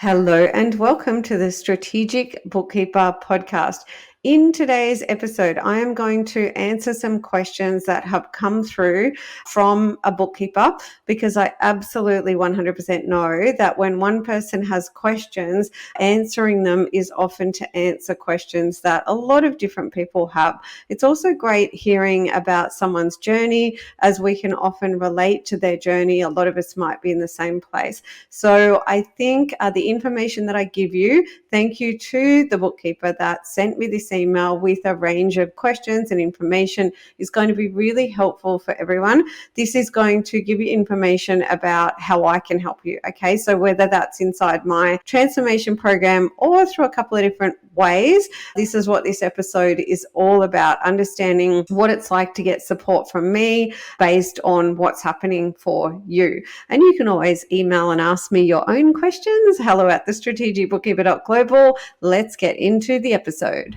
Hello and welcome to the Strategic Bookkeeper Podcast. In today's episode, I am going to answer some questions that have come through from a bookkeeper because I absolutely 100% know that when one person has questions, answering them is often to answer questions that a lot of different people have. It's also great hearing about someone's journey as we can often relate to their journey. A lot of us might be in the same place. So I think the information that I give you, thank you to the bookkeeper that sent me this email with a range of questions and information, is going to be really helpful for everyone. This is going to give you information about how I can help you. Okay, so whether that's inside my transformation program or through a couple of different ways, this is what this episode is all about, understanding what it's like to get support from me based on what's happening for you. And you can always email and ask me your own questions. hello@thestrategicbookkeeper.global. Let's get into the episode.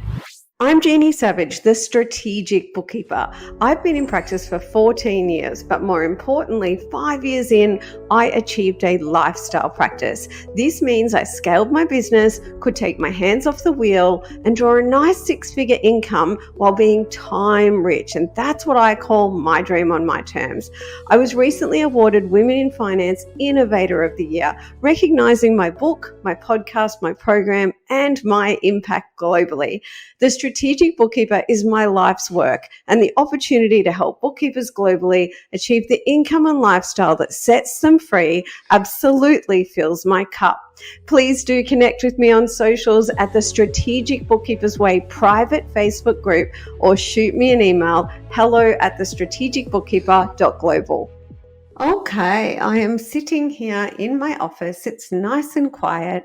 I'm Jeannie Savage, the Strategic Bookkeeper. I've been in practice for 14 years, but more importantly, 5 years in, I achieved a lifestyle practice. This means I scaled my business, could take my hands off the wheel, and draw a nice six-figure income while being time rich. And that's what I call my dream on my terms. I was recently awarded Women in Finance Innovator of the Year, recognizing my book, my podcast, my program, and my impact globally. The Strategic Bookkeeper is my life's work, and the opportunity to help bookkeepers globally achieve the income and lifestyle that sets them free absolutely fills my cup. Please do connect with me on socials at the Strategic Bookkeepers Way private Facebook group, or shoot me an email, hello@thestrategicbookkeeper.global. Okay, I am sitting here in my office. It's nice and quiet.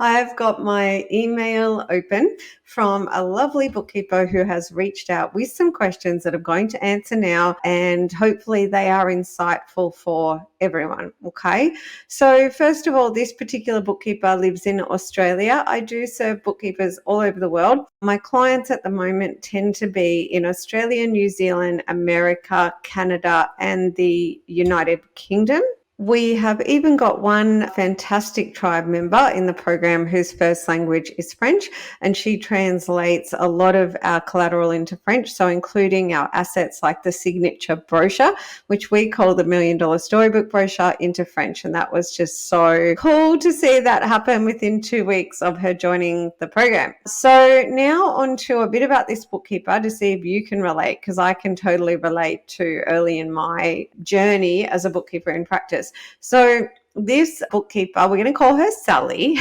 I've got my email open from a lovely bookkeeper who has reached out with some questions that I'm going to answer now, and hopefully they are insightful for everyone. Okay, so first of all, this particular bookkeeper lives in Australia. I do serve bookkeepers all over the world. My clients at the moment tend to be in Australia, New Zealand, America, Canada, and the United Kingdom. We have even got one fantastic tribe member in the program whose first language is French, and she translates a lot of our collateral into French, so including our assets like the signature brochure, which we call the $1 Million Storybook brochure, into French. And that was just so cool to see that happen within 2 weeks of her joining the program. So now on to a bit about this bookkeeper to see if you can relate, because I can totally relate to early in my journey as a bookkeeper in practice. So this bookkeeper, we're going to call her Sally.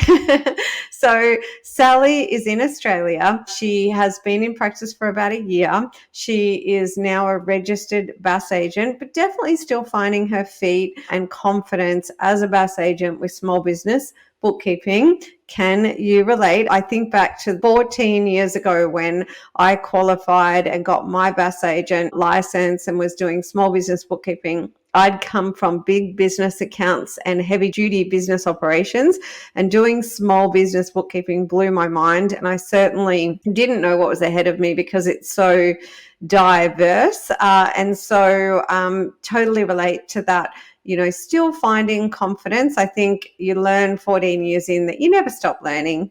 So Sally is in Australia. She has been in practice for about a year. She is now a registered BAS agent, but definitely still finding her feet and confidence as a BAS agent with small business bookkeeping. Can you relate? I think back to 14 years ago when I qualified and got my BAS agent license and was doing small business bookkeeping. I'd come from big business accounts and heavy duty business operations, and doing small business bookkeeping blew my mind. And I certainly didn't know what was ahead of me because it's so diverse. And so totally relate to that. You know, still finding confidence. I think you learn 14 years in that you never stop learning.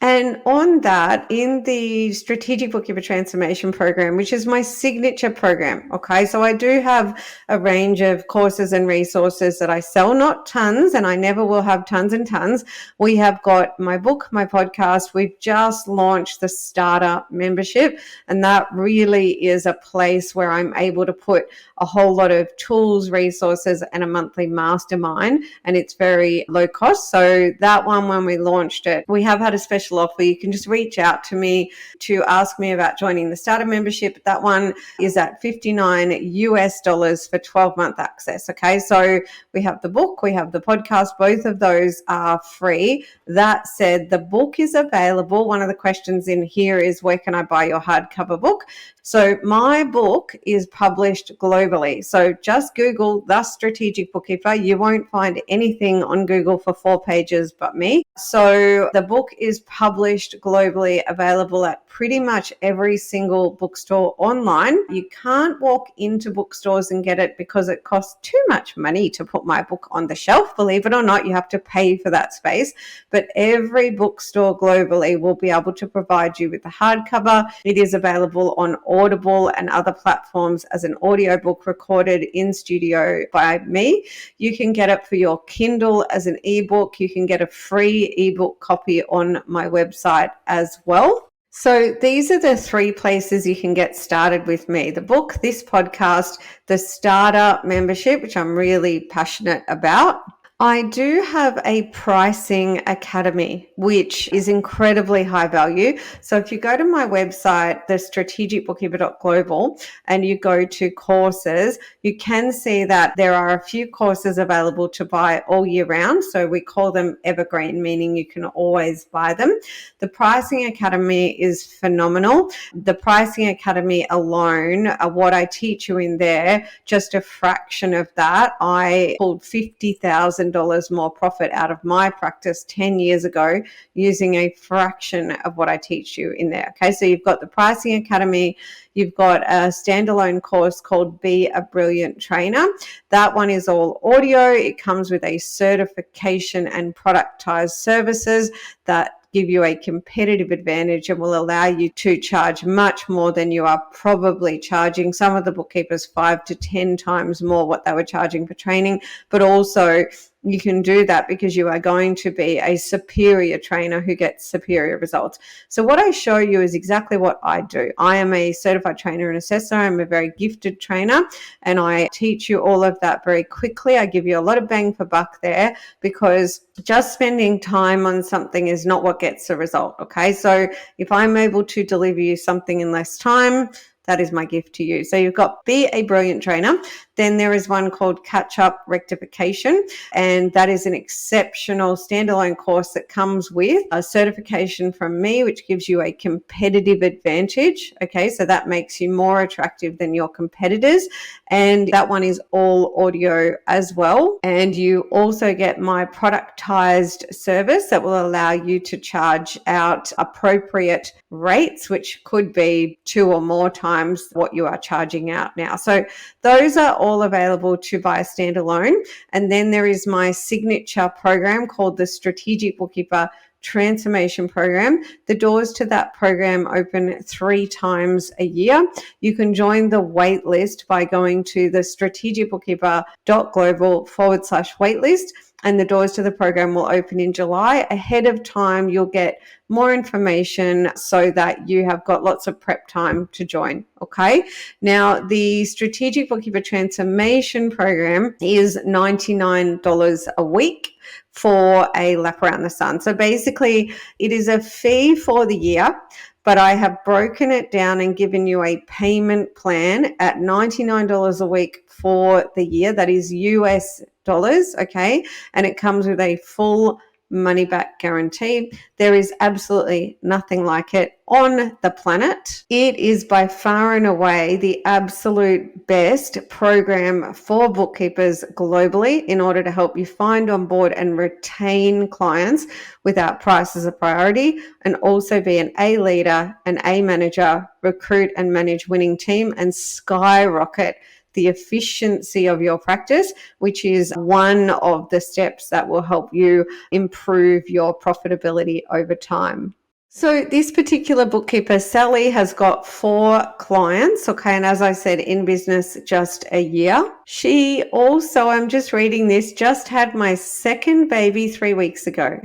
And on that, in the Strategic Bookkeeper Transformation Program, which is my signature program, okay, so I do have a range of courses and resources that I sell, not tons, and I never will have tons and tons. We have got my book, my podcast. We've just launched the starter membership, and that really is a place where I'm able to put a whole lot of tools, resources, and a monthly mastermind, and it's very low cost. So that one, when we launched it, we have had a special offer. You can just reach out to me to ask me about joining the starter membership. That one is at $59 for 12-month access. Okay, so we have the book, we have the podcast. Both of those are free. That said, the book is available. One of the questions in here is, where can I buy your hardcover book? So my book is published globally. So just Google The Strategic Bookkeeper. You won't find anything on Google for 4 pages but me. So the book is published globally, available at pretty much every single bookstore online. You can't walk into bookstores and get it because it costs too much money to put my book on the shelf. Believe it or not, you have to pay for that space. But every bookstore globally will be able to provide you with the hardcover. It is available on Audible and other platforms as an audiobook recorded in studio by me. You can get it for your Kindle as an ebook. You can get a free ebook copy on my website as well. So these are the 3 places you can get started with me: the book, this podcast, the starter membership, which I'm really passionate about. I do have a pricing academy, which is incredibly high value. So if you go to my website, the strategicbookkeeper.global, and you go to courses, you can see that there are a few courses available to buy all year round. So we call them evergreen, meaning you can always buy them. The pricing academy is phenomenal. The pricing academy alone, what I teach you in there, just a fraction of that. I pulled $50,000 more profit out of my practice 10 years ago using a fraction of what I teach you in there. Okay, so you've got the pricing academy, you've got a standalone course called Be a Brilliant Trainer. That one is all audio. It comes with a certification and productized services that give you a competitive advantage and will allow you to charge much more than you are probably charging. Some of the bookkeepers 5 to 10 times more what they were charging for training, but also you can do that because you are going to be a superior trainer who gets superior results. So what I show you is exactly what I do. I am a certified trainer and assessor. I'm a very gifted trainer, and I teach you all of that very quickly. I give you a lot of bang for buck there, because just spending time on something is not what gets the result. Okay, so if I'm able to deliver you something in less time, that is my gift to you. So you've got Be a Brilliant Trainer. Then there is one called Catch Up Rectification, and that is an exceptional standalone course that comes with a certification from me, which gives you a competitive advantage. Okay, so that makes you more attractive than your competitors. And that one is all audio as well. And you also get my productized service that will allow you to charge out appropriate rates, which could be 2 or more times what you are charging out now. So those are all available to buy standalone. And then there is my signature program called the Strategic Bookkeeper Transformation Program. The doors to that program open 3 times a year. You can join the wait list by going to the strategicbookkeeper.global/waitlist. And the doors to the program will open in July. Ahead of time, you'll get more information so that you have got lots of prep time to join. Okay. Now, the Strategic Bookkeeper Transformation Program is $99 a week for a lap around the sun. So basically, it is a fee for the year, but I have broken it down and given you a payment plan at $99 a week for the year. That is US dollars, okay? And it comes with a full money back guarantee. There is absolutely nothing like it on the planet. It is by far and away the absolute best program for bookkeepers globally in order to help you find, onboard, and retain clients without price as a priority, and also be an A leader, an A manager, recruit and manage winning team, and skyrocket the efficiency of your practice, which is one of the steps that will help you improve your profitability over time. So this particular bookkeeper, Sally, has got 4 clients, okay, and as I said, in business just a year. She also, I'm just reading this, just had my 2nd baby 3 weeks ago.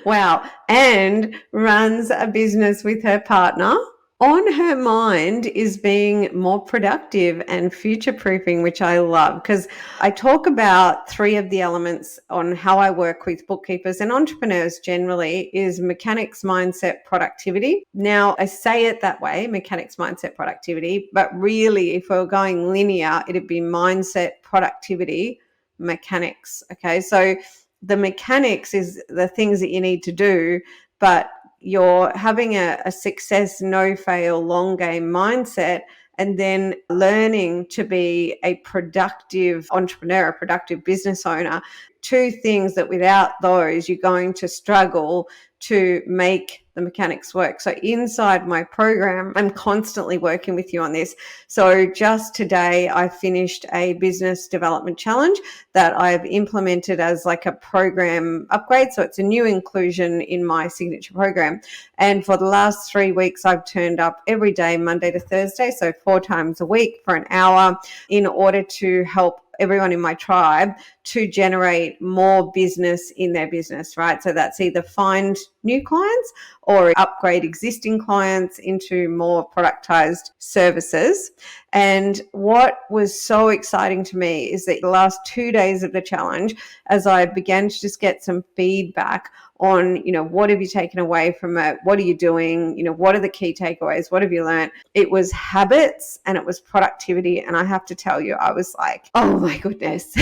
Wow, and runs a business with her partner. On her mind is being more productive and future-proofing, which I love, because I talk about 3 of the elements on how I work with bookkeepers and entrepreneurs generally is mechanics, mindset, productivity. Now, I say it that way, mechanics, mindset, productivity, but really if we're going linear, it'd be mindset, productivity, mechanics. Okay, so the mechanics is the things that you need to do, but you're having a success, no fail, long game mindset, and then learning to be a productive entrepreneur, a productive business owner. Two things that without those, you're going to struggle to make the mechanics work. So inside my program, I'm constantly working with you on this. So just today, I finished a business development challenge that I've implemented as like a program upgrade. So it's a new inclusion in my signature program. And for the last 3 weeks, I've turned up every day, Monday to Thursday, so 4 times a week for an hour, in order to help everyone in my tribe to generate more business in their business, right? So that's either find new clients or upgrade existing clients into more productized services. And what was so exciting to me is that the last 2 days of the challenge, as I began to just get some feedback on, what have you taken away from it? What are you doing? What are the key takeaways? What have you learned? It was habits and it was productivity. And I have to tell you, I was like, oh my goodness,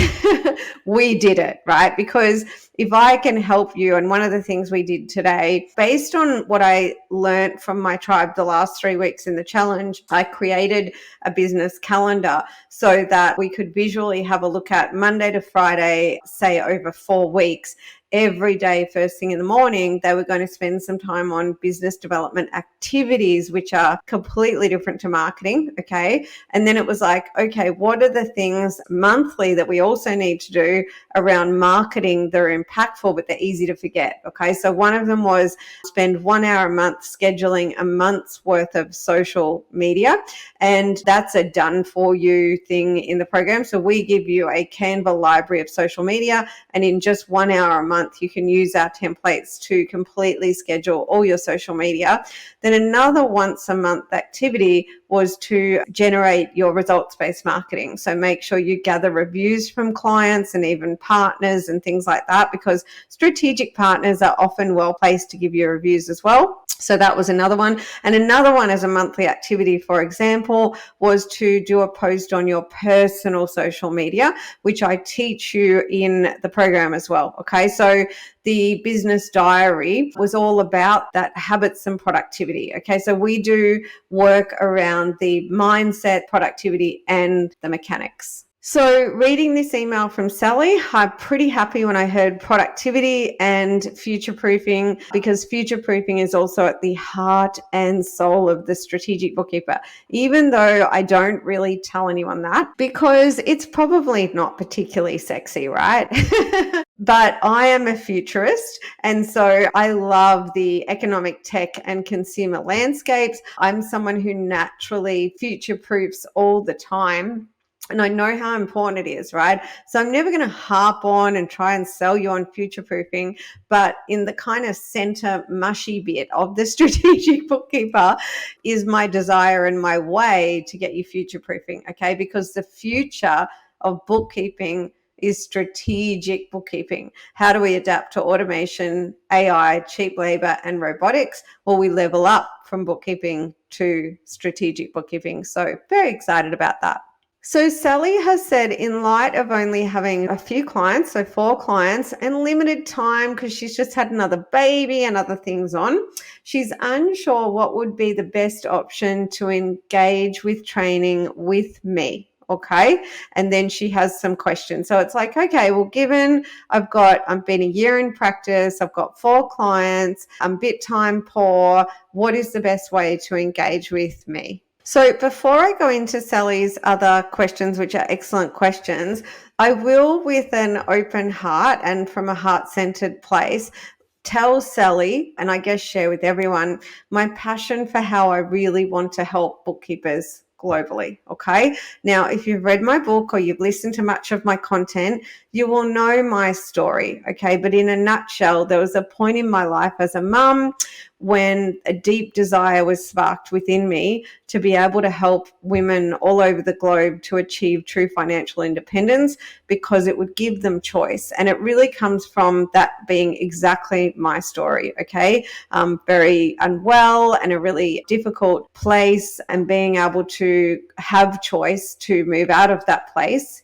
we did it, right? Because if I can help you, and one of the things we did today, based on what I learned from my tribe the last 3 weeks in the challenge, I created a business calendar so that we could visually have a look at Monday to Friday, say over 4 weeks. Every day, first thing in the morning, they were going to spend some time on business development activities, which are completely different to marketing. Okay. And then it was like, okay, what are the things monthly that we also need to do around marketing that are impactful, but they're easy to forget? Okay. So one of them was spend 1 hour a month scheduling a month's worth of social media. And that's a done for you thing in the program. So we give you a Canva library of social media, and in just 1 hour a month, you can use our templates to completely schedule all your social media. Then another once a month activity was to generate your results-based marketing. So make sure you gather reviews from clients and even partners and things like that, because strategic partners are often well placed to give you reviews as well. So that was another one. And another one as a monthly activity, for example, was to do a post on your personal social media, which I teach you in the program as well. Okay, so the business diary was all about that habits and productivity. Okay, so we do work around the mindset, productivity, and the mechanics. So reading this email from Sally, I'm pretty happy when I heard productivity and future-proofing, because future-proofing is also at the heart and soul of the Strategic Bookkeeper, even though I don't really tell anyone that, because it's probably not particularly sexy, right? But I am a futurist, and so I love the economic, tech, and consumer landscapes. I'm someone who naturally future-proofs all the time. And I know how important it is, right? So I'm never going to harp on and try and sell you on future proofing, but in the kind of center mushy bit of the Strategic Bookkeeper is my desire and my way to get you future proofing, okay? Because the future of bookkeeping is strategic bookkeeping. How do we adapt to automation, AI, cheap labor, and robotics? Well, we level up from bookkeeping to strategic bookkeeping. So very excited about that. So Sally has said, in light of only having a few clients, so 4 clients, and limited time because she's just had another baby and other things on, she's unsure what would be the best option to engage with training with me. Okay. And then she has some questions. So it's like, okay, well, given I've been a year in practice, I've got 4 clients, I'm a bit time poor, what is the best way to engage with me? So before I go into Sally's other questions, which are excellent questions, I will, with an open heart and from a heart-centered place, tell Sally, and I guess share with everyone, my passion for how I really want to help bookkeepers globally. Okay. Now, if you've read my book or you've listened to much of my content, you will know my story. Okay. But in a nutshell, there was a point in my life as a mum when a deep desire was sparked within me to be able to help women all over the globe to achieve true financial independence, because it would give them choice. And it really comes from that being exactly my story. Okay. Very unwell and a really difficult place, and being able to have choice to move out of that place,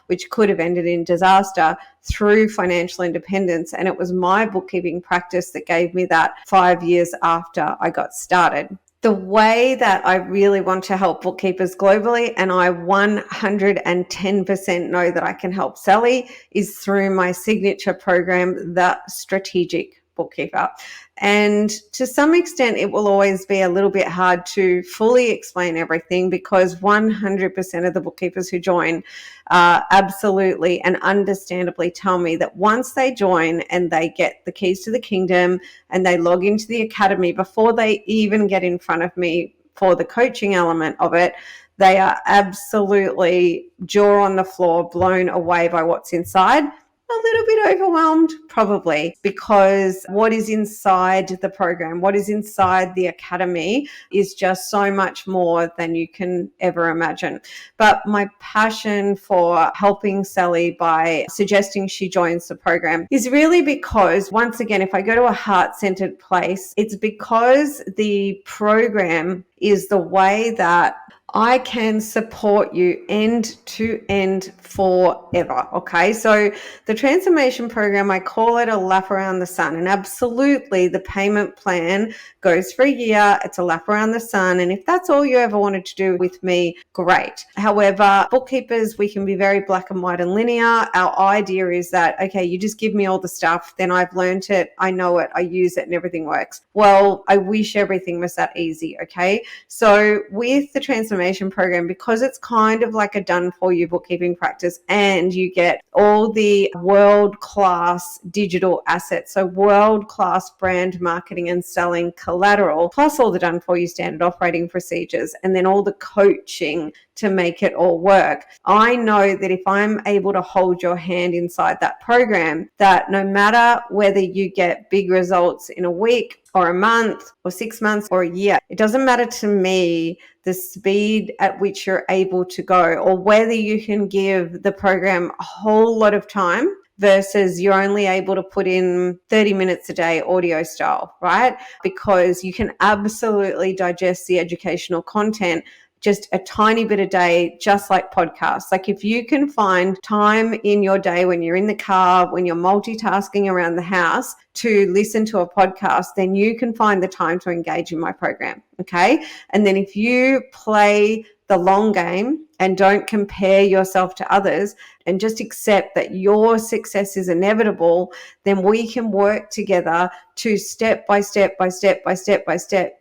which could have ended in disaster, through financial independence. And it was my bookkeeping practice that gave me that 5 years after I got started. The way that I really want to help bookkeepers globally, and I 110% know that I can help Sally, is through my signature program, the Strategic Bookkeeper. And to some extent, it will always be a little bit hard to fully explain everything, because 100% of the bookkeepers who join absolutely and understandably tell me that once they join and they get the keys to the kingdom and they log into the academy, before they even get in front of me for the coaching element of it, they are absolutely jaw on the floor, blown away by what's inside. A little bit overwhelmed, probably, because what is inside the program, what is inside the academy, is just so much more than you can ever imagine. But my passion for helping Sally by suggesting she joins the program is really because, once again, if I go to a heart-centered place, it's because the program is the way that I can support you end to end forever. Okay. So the transformation program, I call it a lap around the sun, and absolutely the payment plan goes for a year. It's a lap around the sun. And if that's all you ever wanted to do with me, great. However, bookkeepers, we can be very black and white and linear. Our idea is that, okay, you just give me all the stuff, then I've learned it, I know it, I use it, and everything works. Well, I wish everything was that easy. Okay. So with the transformation program, because it's kind of like a done for you bookkeeping practice, and you get all the world-class digital assets, so world-class brand marketing and selling collateral, plus all the done for you standard operating procedures, and then all the coaching to make it all work. I know that if I'm able to hold your hand inside that program, that no matter whether you get big results in a week or a month or 6 months or a year, it doesn't matter to me the speed at which you're able to go, or whether you can give the program a whole lot of time versus you're only able to put in 30 minutes a day audio style, right? Because you can absolutely digest the educational content just a tiny bit a day, just like podcasts. Like if you can find time in your day when you're in the car, when you're multitasking around the house to listen to a podcast, then you can find the time to engage in my program. Okay. And then if you play the long game and don't compare yourself to others and just accept that your success is inevitable, then we can work together to step by step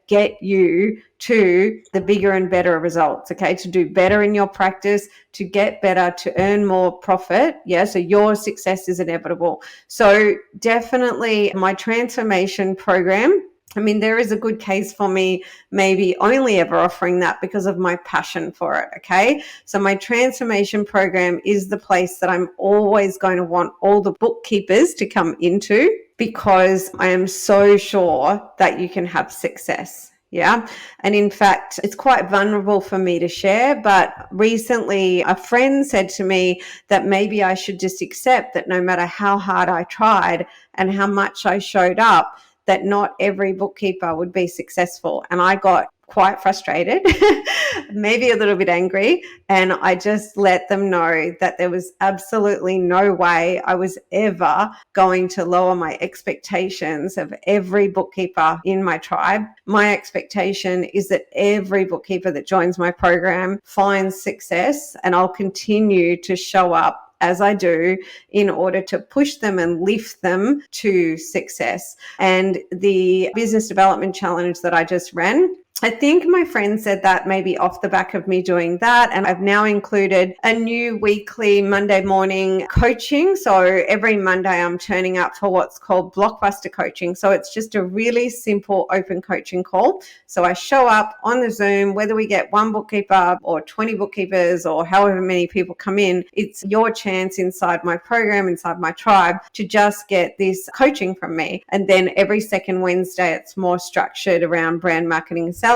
get you to the bigger and better results. Okay. To do better in your practice, to get better, to earn more profit. Yeah. So your success is inevitable. So definitely my transformation program, I mean, there is a good case for me maybe only ever offering that because of my passion for it, okay? So my transformation program is the place that I'm always going to want all the bookkeepers to come into, because I am so sure that you can have success. Yeah. And in fact, it's quite vulnerable for me to share, but recently a friend said to me that maybe I should just accept that no matter how hard I tried and how much I showed up, that not every bookkeeper would be successful. And I got quite frustrated, maybe a little bit angry. And I just let them know that there was absolutely no way I was ever going to lower my expectations of every bookkeeper in my tribe. My expectation is that every bookkeeper that joins my program finds success, and I'll continue to show up as I do in order to push them and lift them to success. And the business development challenge that I just ran, I think my friend said that maybe off the back of me doing that. And I've now included a new weekly Monday morning coaching. So every Monday I'm turning up for what's called blockbuster coaching. So it's just a really simple open coaching call. So I show up on the Zoom, whether we get one bookkeeper or 20 bookkeepers or however many people come in, it's your chance inside my program, inside my tribe, to just get this coaching from me. And then every second Wednesday, it's more structured around brand marketing and selling.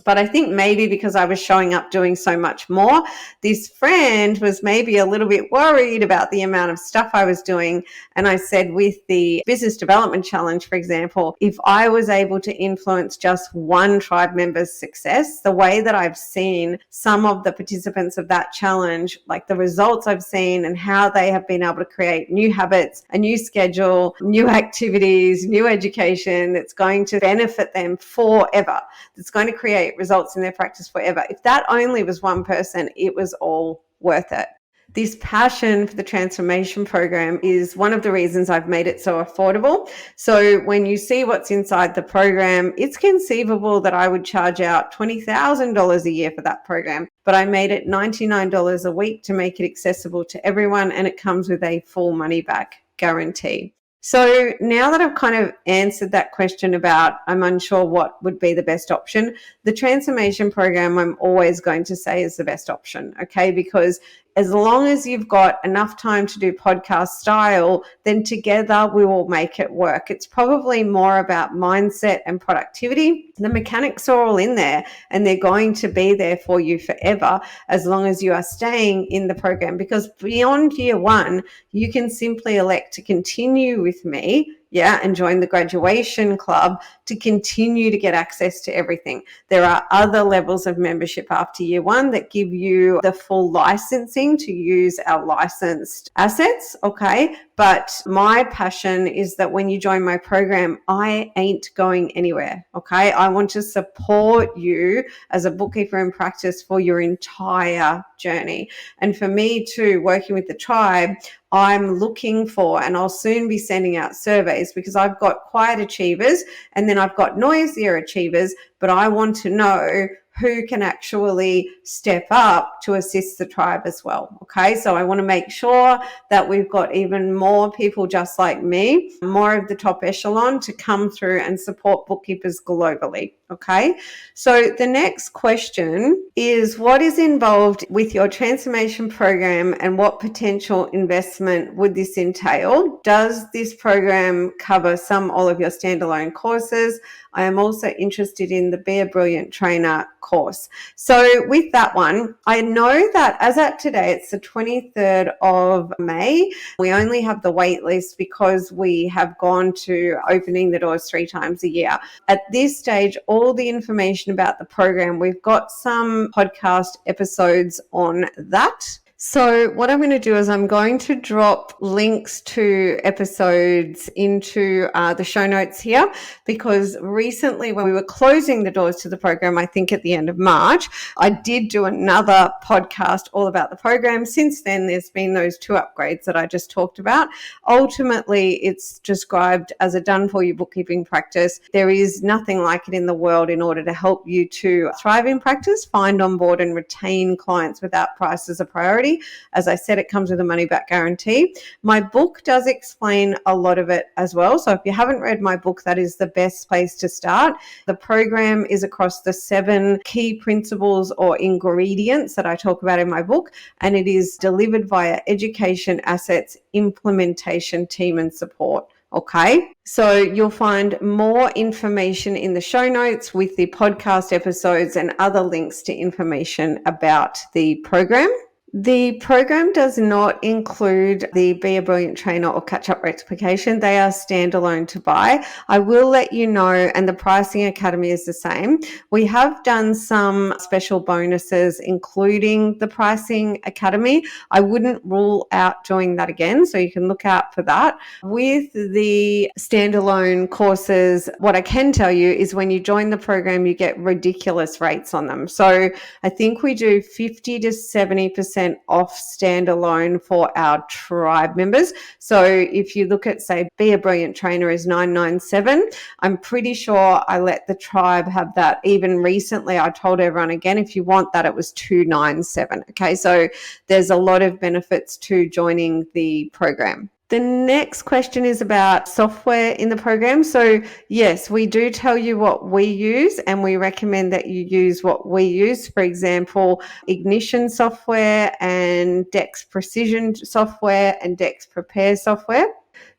But I think maybe because I was showing up doing so much more, this friend was maybe a little bit worried about the amount of stuff I was doing. And I said, with the business development challenge, for example, if I was able to influence just one tribe member's success, the way that I've seen some of the participants of that challenge, like the results I've seen and how they have been able to create new habits, a new schedule, new activities, new education that's going to benefit them forever, that's going going to create results in their practice forever. If that only was one person, it was all worth it. This passion for the transformation program is one of the reasons I've made it so affordable. So when you see what's inside the program, it's conceivable that I would charge out $20,000 a year for that program, but I made it $99 a week to make it accessible to everyone, and it comes with a full money back guarantee. So now that I've kind of answered that question about I'm unsure what would be the best option, the transformation program I'm always going to say is the best option, okay? Because as long as you've got enough time to do podcast style, then together we will make it work. It's probably more about mindset and productivity. The mechanics are all in there and they're going to be there for you forever as long as you are staying in the program, because beyond year one, you can simply elect to continue with me, and join the graduation club to continue to get access to everything. There are other levels of membership after year one that give you the full licensing to use our licensed assets, okay? But my passion is that when you join my program, I ain't going anywhere, okay? I want to support you as a bookkeeper in practice for your entire journey. And for me too, working with the tribe, I'm looking for, and I'll soon be sending out surveys, because I've got quiet achievers and then I've got noisier achievers, but I want to know who can actually step up to assist the tribe as well. Okay, so I want to make sure that we've got even more people just like me, more of the top echelon to come through and support bookkeepers globally. Okay, so the next question is, what is involved with your transformation program and what potential investment would this entail? Does this program cover all of your standalone courses? I am also interested in the Be a Brilliant Trainer course. So with that one, I know that as at today, it's the 23rd of May. We only have the wait list because we have gone to opening the doors 3 times a year. At this stage, all the information about the program, we've got some podcast episodes on that. So what I'm going to do is I'm going to drop links to episodes into the show notes here, because recently when we were closing the doors to the program, I think at the end of March, I did do another podcast all about the program. Since then, there's been those 2 upgrades that I just talked about. Ultimately, it's described as a done-for-you bookkeeping practice. There is nothing like it in the world in order to help you to thrive in practice, find, onboard and retain clients without price as a priority. As I said, it comes with a money back guarantee. My book does explain a lot of it as well. So if you haven't read my book, that is the best place to start. The program is across the 7 key principles or ingredients that I talk about in my book, and it is delivered via education, assets, implementation, team and support. Okay, so you'll find more information in the show notes with the podcast episodes and other links to information about the program. The program does not include the Be a Brilliant Trainer or Catch-Up Rectification. They are standalone to buy. I will let you know, and the Pricing Academy is the same. We have done some special bonuses, including the Pricing Academy. I wouldn't rule out doing that again, so you can look out for that. With the standalone courses, what I can tell you is when you join the program, you get ridiculous rates on them. So I think we do 50 to 70% off standalone for our tribe members. So if you look at, say, Be a Brilliant Trainer is $997, I'm pretty sure I let the tribe have that. Even recently, I told everyone again, if you want that, it was $297. Okay, so there's a lot of benefits to joining the program. The next question is about software in the program. So yes, we do tell you what we use, and we recommend that you use what we use. For example, Ignition software and Dex Precision software and Dex Prepare software.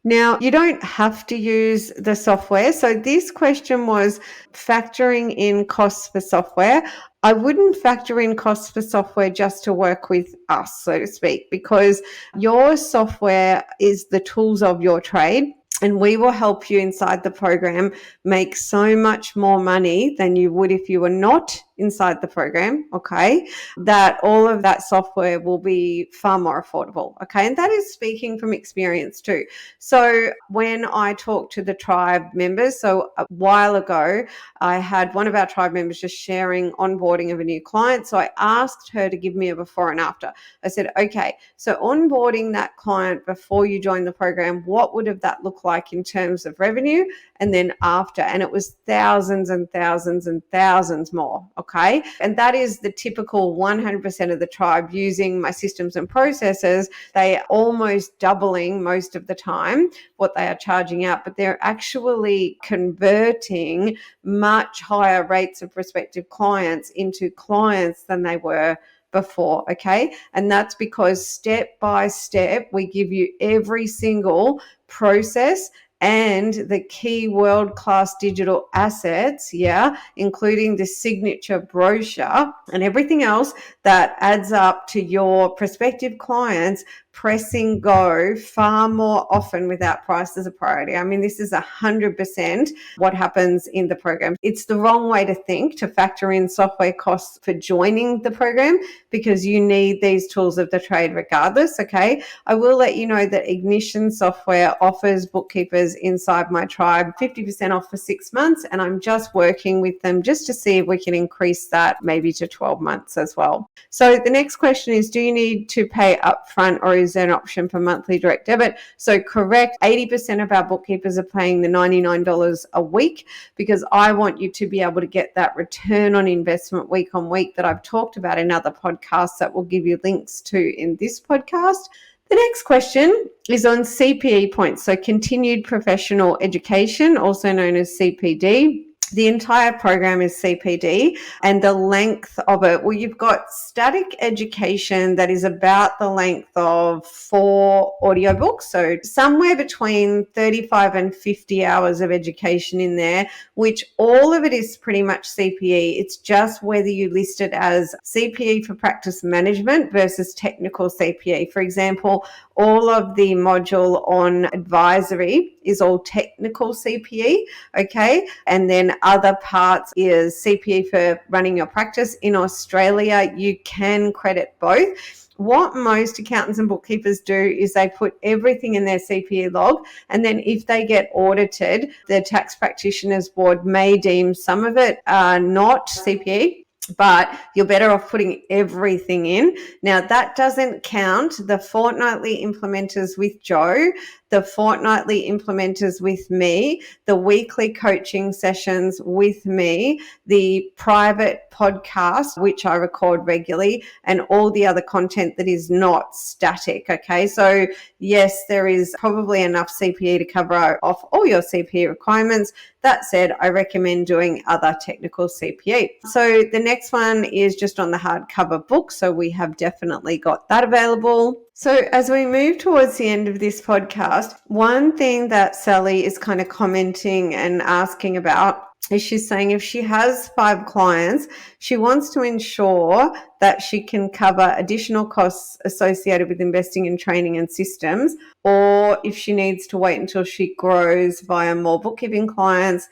Now, you don't have to use the software. So this question was factoring in costs for software. I wouldn't factor in costs for software just to work with us, so to speak, because your software is the tools of your trade. And we will help you inside the program make so much more money than you would if you were not inside the program, okay, that all of that software will be far more affordable, okay? And that is speaking from experience too. So when I talk to the tribe members, so a while ago, I had one of our tribe members just sharing onboarding of a new client. So I asked her to give me a before and after. I said, okay, so onboarding that client before you join the program, what would have that look like in terms of revenue? And then after, and it was thousands and thousands and thousands more, okay? And that is the typical 100% of the tribe using my systems and processes. They are almost doubling most of the time what they are charging out, but they're actually converting much higher rates of prospective clients into clients than they were before, okay? And that's because step by step, we give you every single process and the key world-class digital assets, including the signature brochure and everything else that adds up to your prospective clients pressing go far more often without price as a priority. I mean, this is 100% what happens in the program. It's the wrong way to think, to factor in software costs for joining the program, because you need these tools of the trade regardless, okay? I will let you know that Ignition Software offers bookkeepers inside my tribe 50% off for 6 months, and I'm just working with them just to see if we can increase that maybe to 12 months as well. So the next question is, do you need to pay upfront, or is there an option for monthly direct debit? So correct, 80% of our bookkeepers are paying the $99 a week, because I want you to be able to get that return on investment week on week that I've talked about in other podcasts that we'll give you links to in this podcast. The next question is on CPE points, so continued professional education, also known as CPD. The entire program is CPD, and the length of it, well, you've got static education that is about the length of 4 audiobooks, so somewhere between 35 and 50 hours of education in there, which all of it is pretty much CPE. It's just whether you list it as CPE for practice management versus technical CPE. For example, all of the module on advisory is all technical CPE, okay? And then other parts is CPE for running your practice. In Australia, you can credit both. What most accountants and bookkeepers do is they put everything in their CPE log, and then if they get audited, the Tax Practitioners Board may deem some of it not CPE, but you're better off putting everything in. Now, that doesn't count the fortnightly implementers with Joe, the fortnightly implementers with me, the weekly coaching sessions with me, the private podcast, which I record regularly, and all the other content that is not static, okay? So yes, there is probably enough CPE to cover off all your CPE requirements. That said, I recommend doing other technical CPE. So the next one is just on the hardcover book. So we have definitely got that available. So as we move towards the end of this podcast, one thing that Sally is kind of commenting and asking about is she's saying if she has 5 clients, she wants to ensure that she can cover additional costs associated with investing in training and systems, or if she needs to wait until she grows via more bookkeeping clients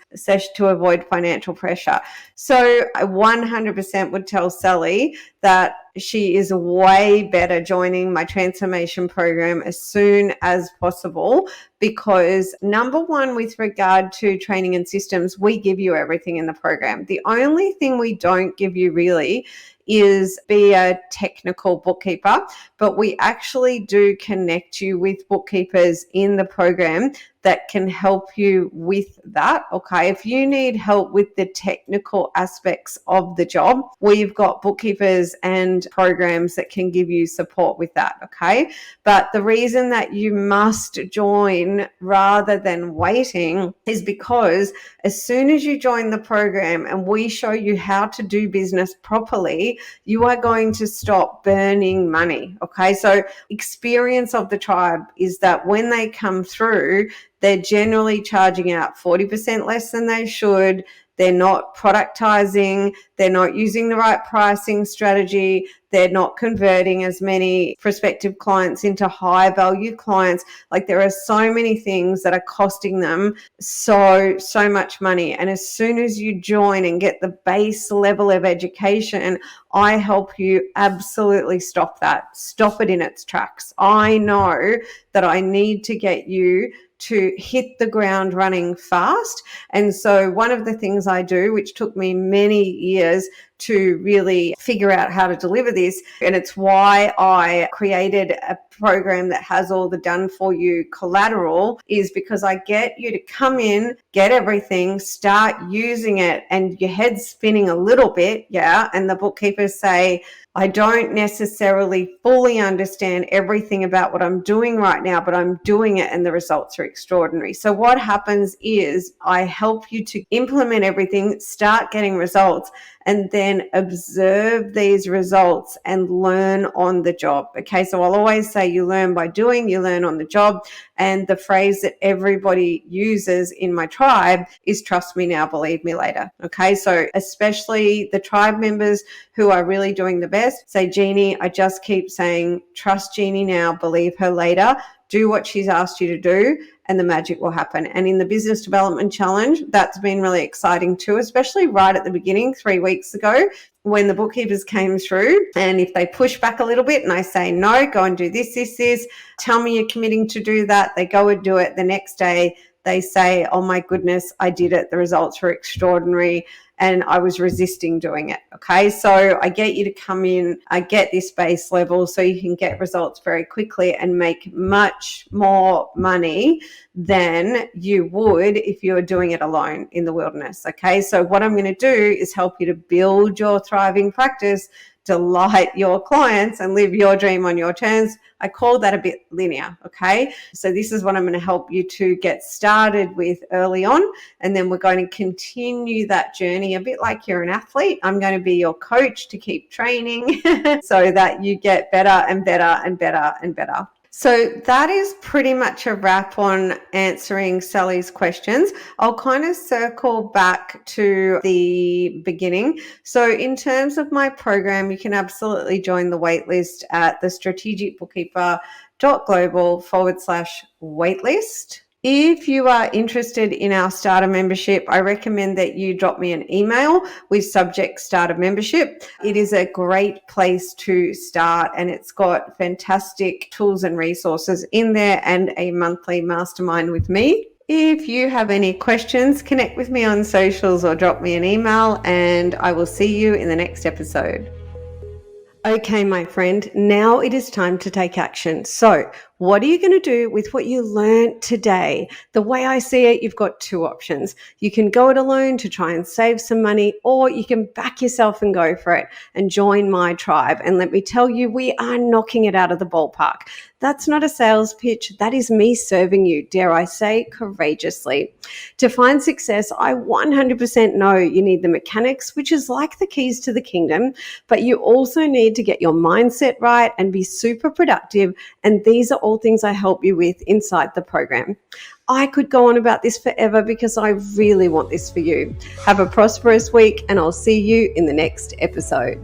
to avoid financial pressure. So I 100% would tell Sally that she is way better joining my transformation program as soon as possible, because number one, with regard to training and systems, we give you everything in the program. The only thing we don't give you really is be a technical bookkeeper, but we actually do connect you with bookkeepers in the program that can help you with that, okay? If you need help with the technical aspects of the job, we've got bookkeepers and programs that can give you support with that, okay? But the reason that you must join rather than waiting is because as soon as you join the program and we show you how to do business properly, you are going to stop burning money, okay? So experience of the tribe is that when they come through, they're generally charging out 40% less than they should. They're not productizing. They're not using the right pricing strategy. They're not converting as many prospective clients into high value clients. Like, there are so many things that are costing them so much money. And as soon as you join and get the base level of education, I help you absolutely stop that. Stop it in its tracks. I know that I need to get you to hit the ground running fast. And so one of the things I do, which took me many years to really figure out how to deliver this, and it's why I created a program that has all the done for you collateral, is because I get you to come in, get everything, start using it, and your head's spinning a little bit, and the bookkeepers say, I don't necessarily fully understand everything about what I'm doing right now, but I'm doing it and the results are extraordinary. So what happens is I help you to implement everything, start getting results, and then observe these results and learn on the job. Okay, so I'll always say you learn by doing, you learn on the job. And the phrase that everybody uses in my tribe is trust me now, believe me later. Okay, so especially the tribe members who are really doing the best, say, Jeannie, I just keep saying, trust Jeannie now, believe her later. Do what she's asked you to do, and the magic will happen. And in the Business Development Challenge, that's been really exciting too, especially right at the beginning, 3 weeks ago, when the bookkeepers came through. And if they push back a little bit and I say, no, go and do this, tell me you're committing to do that, they go and do it. The next day, they say, oh my goodness, I did it. The results were extraordinary. And I was resisting doing it. Okay, so I get you to come in, I get this base level so you can get results very quickly and make much more money than you would if you were doing it alone in the wilderness. Okay, so what I'm going to do is help you to build your thriving practice, delight your clients, and live your dream on your terms. I call that a bit linear, okay? So this is what I'm going to help you to get started with early on, and then we're going to continue that journey a bit like you're an athlete. I'm going to be your coach to keep training so that you get better and better and better and better. So that is pretty much a wrap on answering Sally's questions. I'll kind of circle back to the beginning. So in terms of my program, you can absolutely join the waitlist at the strategicbookkeeper.global/waitlist. If you are interested in our starter membership, I recommend that you drop me an email with subject starter membership. It is a great place to start, and it's got fantastic tools and resources in there and a monthly mastermind with me. If you have any questions, connect with me on socials or drop me an email, and I will see you in the next episode. Okay, my friend, now it is time to take action. So what are you going to do with what you learned today? The way I see it, you've got two options. You can go it alone to try and save some money, or you can back yourself and go for it and join my tribe. And let me tell you, we are knocking it out of the ballpark. That's not a sales pitch. That is me serving you, dare I say, courageously. To find success, I 100% know you need the mechanics, which is like the keys to the kingdom, but you also need to get your mindset right and be super productive. And these are all things I help you with inside the program. I could go on about this forever because I really want this for you. Have a prosperous week, and I'll see you in the next episode.